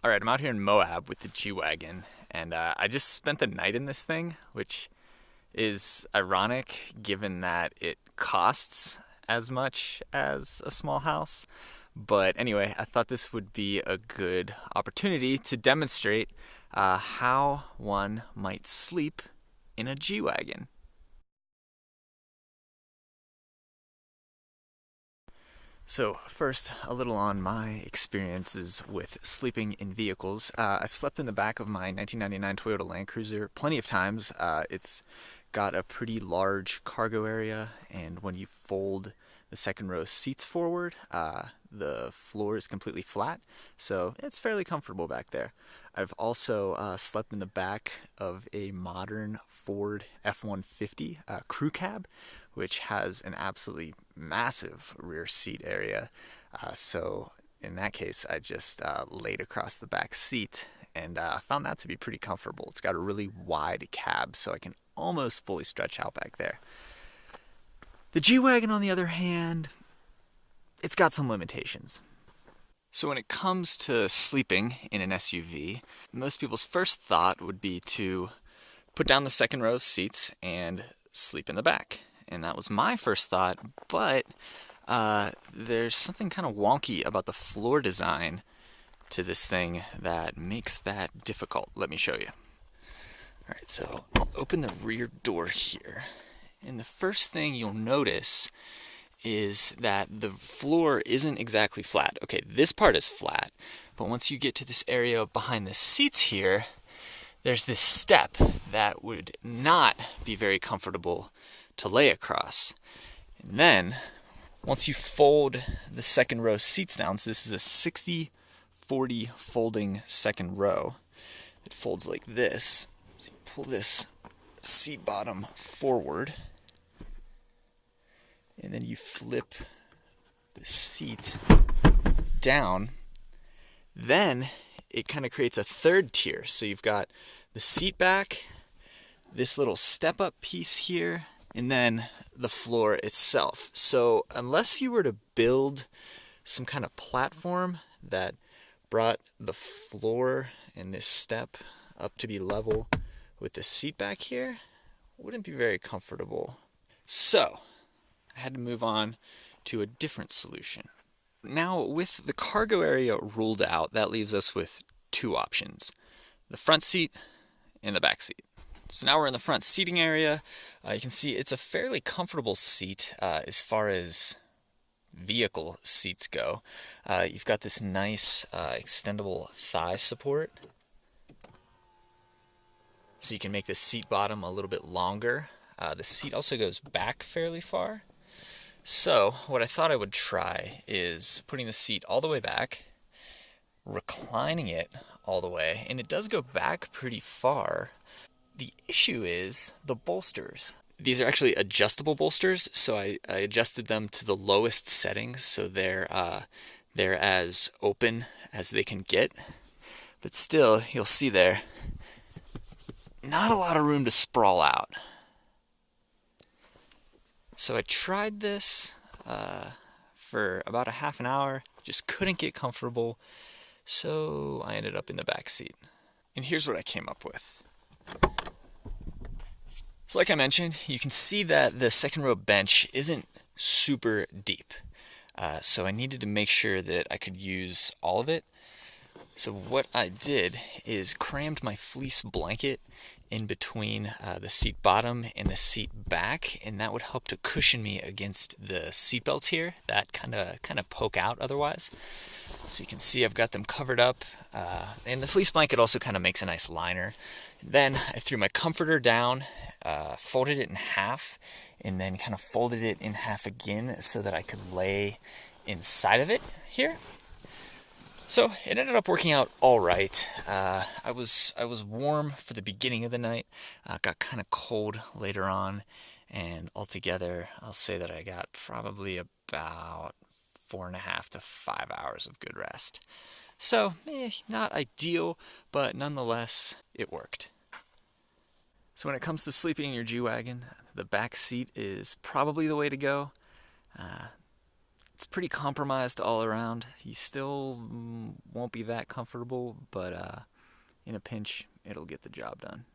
Alright, I'm out here in Moab with the G-Wagen, and I just spent the night in this thing, which is ironic given that it costs as much as a small house. But anyway, I thought this would be a good opportunity to demonstrate how one might sleep in a G-Wagen. So first, a little on my experiences with sleeping in vehicles. I've slept in the back of my 1999 Toyota Land Cruiser plenty of times. It's got a pretty large cargo area, and when you fold the second row seats forward, the floor is completely flat, so it's fairly comfortable back there. I've also slept in the back of a modern Ford F-150 crew cab, which has an absolutely massive rear seat area. So in that case, I just laid across the back seat and found that to be pretty comfortable. It's got a really wide cab, so I can almost fully stretch out back there. The G-Wagen, on the other hand, it's got some limitations. So when it comes to sleeping in an SUV, most people's first thought would be to put down the second row of seats and sleep in the back. And that was my first thought, but there's something kind of wonky about the floor design to this thing that makes that difficult. Let me show you. All right, so I'll open the rear door here. And the first thing you'll notice is that the floor isn't exactly flat. Okay, this part is flat, but once you get to this area behind the seats here, there's this step that would not be very comfortable to lay across. And then, once you fold the second row seats down, so this is a 60-40 folding second row, it folds like this. So you pull this seat bottom forward, and then you flip the seat down. Then it kind of creates a third tier. So you've got the seat back, this little step-up piece here, and then the floor itself. So unless you were to build some kind of platform that brought the floor and this step up to be level with the seat back here, it wouldn't be very comfortable. So I had to move on to a different solution. Now, with the cargo area ruled out, that leaves us with two options: the front seat and the back seat. So now we're in the front seating area. You can see it's a fairly comfortable seat as far as vehicle seats go. You've got this nice extendable thigh support, so you can make the seat bottom a little bit longer. The seat also goes back fairly far. So what I thought I would try is putting the seat all the way back, reclining it all the way, and it does go back pretty far. The issue is the bolsters. These are actually adjustable bolsters, so I adjusted them to the lowest settings, so they're as open as they can get. But still, you'll see there, not a lot of room to sprawl out. So I tried this for about a half an hour, just couldn't get comfortable, so I ended up in the back seat. And here's what I came up with. So like I mentioned, you can see that the second row bench isn't super deep. So I needed to make sure that I could use all of it. So what I did is crammed my fleece blanket in between the seat bottom and the seat back, and that would help to cushion me against the seat belts here that kind of poke out otherwise. So you can see I've got them covered up, and the fleece blanket also kind of makes a nice liner. Then I threw my comforter down, folded it in half, and then kind of folded it in half again so that I could lay inside of it here. So it ended up working out all right. I was warm for the beginning of the night, got kind of cold later on, and altogether I'll say that I got probably about 4.5 to 5 hours of good rest. So not ideal, but nonetheless it worked. So when it comes to sleeping in your G-Wagen, the back seat is probably the way to go. it's pretty compromised all around. You still won't be that comfortable, but in a pinch, it'll get the job done.